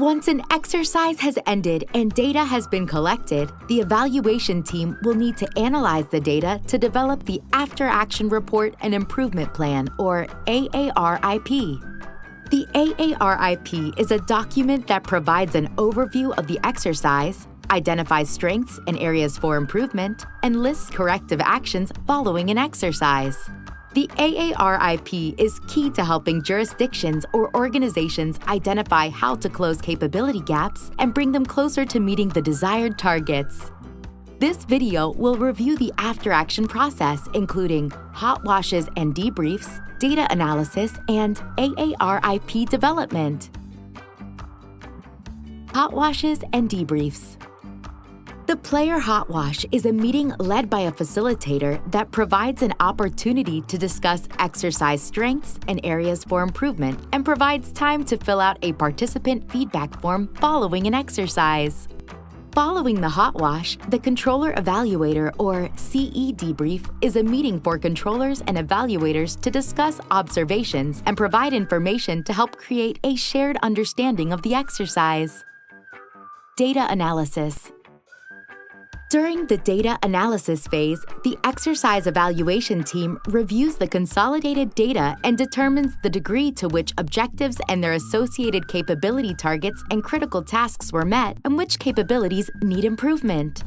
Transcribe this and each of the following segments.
Once an exercise has ended and data has been collected, the evaluation team will need to analyze the data to develop the After-Action Report and Improvement Plan, or AARIP. The AARIP is a document that provides an overview of the exercise, identifies strengths and areas for improvement, and lists corrective actions following an exercise. The AARIP is key to helping jurisdictions or organizations identify how to close capability gaps and bring them closer to meeting the desired targets. This video will review the after-action process, including hot washes and debriefs, data analysis, and AARIP development. Hot washes and debriefs. The player hot wash is a meeting led by a facilitator that provides an opportunity to discuss exercise strengths and areas for improvement and provides time to fill out a participant feedback form following an exercise. Following the hot wash, the Controller Evaluator, or CE debrief, is a meeting for controllers and evaluators to discuss observations and provide information to help create a shared understanding of the exercise. Data analysis. During the data analysis phase, the exercise evaluation team reviews the consolidated data and determines the degree to which objectives and their associated capability targets and critical tasks were met and which capabilities need improvement.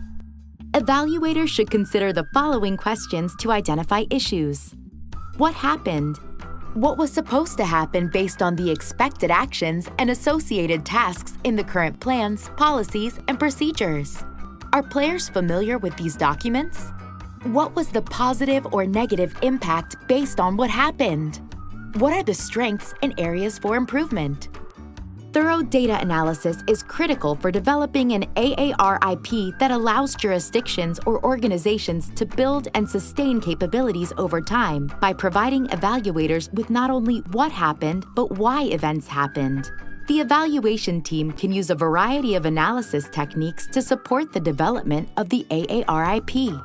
Evaluators should consider the following questions to identify issues. What happened? What was supposed to happen based on the expected actions and associated tasks in the current plans, policies, and procedures? Are players familiar with these documents? What was the positive or negative impact based on what happened? What are the strengths and areas for improvement? Thorough data analysis is critical for developing an AARIP that allows jurisdictions or organizations to build and sustain capabilities over time by providing evaluators with not only what happened, but why events happened. The evaluation team can use a variety of analysis techniques to support the development of the AARIP.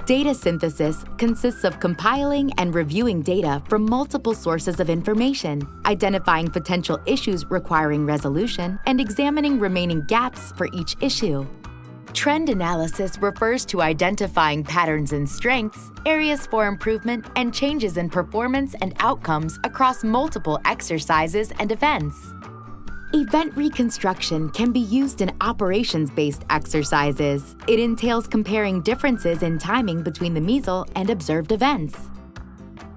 Data synthesis consists of compiling and reviewing data from multiple sources of information, identifying potential issues requiring resolution, and examining remaining gaps for each issue. Trend analysis refers to identifying patterns in strengths, areas for improvement, and changes in performance and outcomes across multiple exercises and events. Event reconstruction can be used in operations-based exercises. It entails comparing differences in timing between the measle and observed events.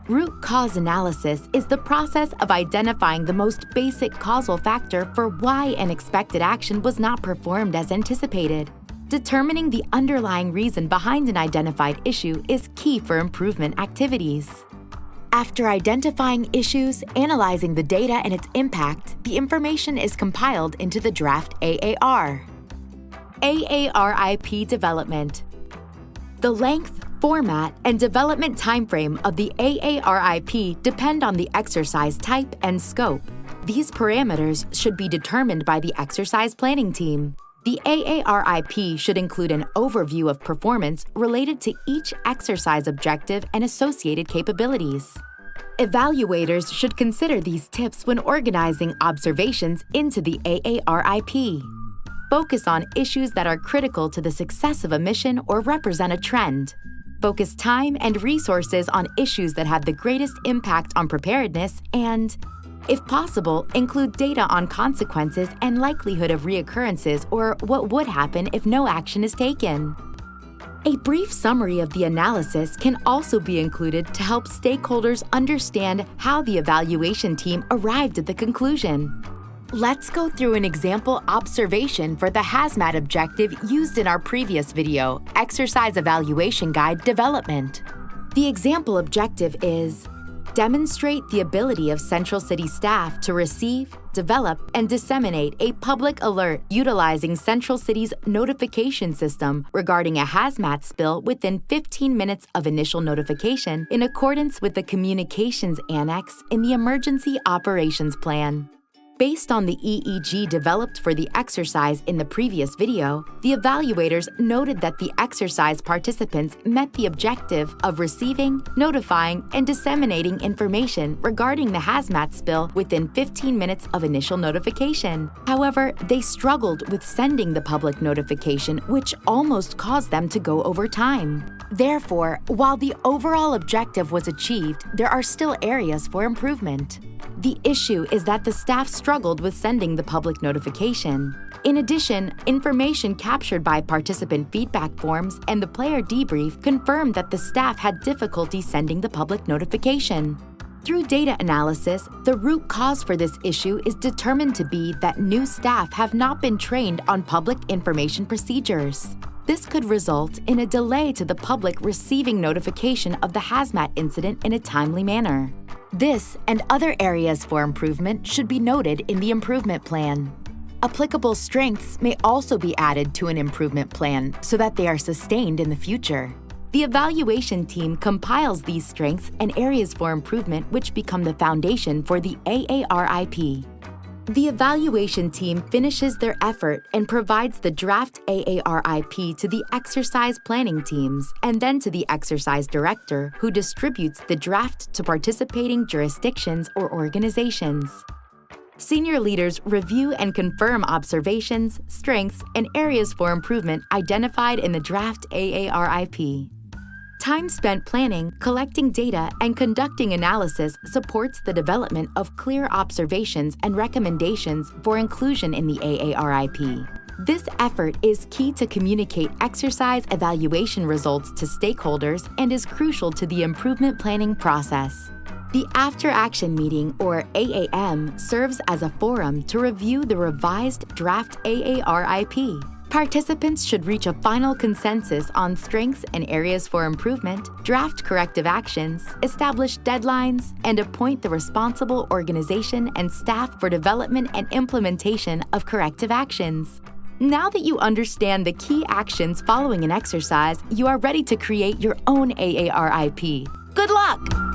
Root cause analysis is the process of identifying the most basic causal factor for why an expected action was not performed as anticipated. Determining the underlying reason behind an identified issue is key for improvement activities. After identifying issues, analyzing the data and its impact, the information is compiled into the draft AAR. AARIP development. The length, format, and development timeframe of the AARIP depend on the exercise type and scope. These parameters should be determined by the exercise planning team. The AARIP should include an overview of performance related to each exercise objective and associated capabilities. Evaluators should consider these tips when organizing observations into the AARIP. Focus on issues that are critical to the success of a mission or represent a trend. Focus time and resources on issues that have the greatest impact on preparedness and, if possible, include data on consequences and likelihood of reoccurrences or what would happen if no action is taken. A brief summary of the analysis can also be included to help stakeholders understand how the evaluation team arrived at the conclusion. Let's go through an example observation for the hazmat objective used in our previous video, Exercise Evaluation Guide Development. The example objective is: demonstrate the ability of Central City staff to receive, develop, and disseminate a public alert utilizing Central City's notification system regarding a hazmat spill within 15 minutes of initial notification in accordance with the Communications Annex in the Emergency Operations Plan. Based on the EEG developed for the exercise in the previous video, the evaluators noted that the exercise participants met the objective of receiving, notifying, and disseminating information regarding the hazmat spill within 15 minutes of initial notification. However, they struggled with sending the public notification, which almost caused them to go over time. Therefore, while the overall objective was achieved, there are still areas for improvement. The issue is that the staff struggled with sending the public notification. In addition, information captured by participant feedback forms and the player debrief confirmed that the staff had difficulty sending the public notification. Through data analysis, the root cause for this issue is determined to be that new staff have not been trained on public information procedures. This could result in a delay to the public receiving notification of the hazmat incident in a timely manner. This and other areas for improvement should be noted in the improvement plan. Applicable strengths may also be added to an improvement plan so that they are sustained in the future. The evaluation team compiles these strengths and areas for improvement which become the foundation for the AARIP. The evaluation team finishes their effort and provides the draft AARIP to the exercise planning teams and then to the exercise director, who distributes the draft to participating jurisdictions or organizations. Senior leaders review and confirm observations, strengths, and areas for improvement identified in the draft AARIP. Time spent planning, collecting data, and conducting analysis supports the development of clear observations and recommendations for inclusion in the AARIP. This effort is key to communicate exercise evaluation results to stakeholders and is crucial to the improvement planning process. The After Action Meeting, or AAM, serves as a forum to review the revised draft AARIP. Participants should reach a final consensus on strengths and areas for improvement, draft corrective actions, establish deadlines, and appoint the responsible organization and staff for development and implementation of corrective actions. Now that you understand the key actions following an exercise, you are ready to create your own AARIP. Good luck!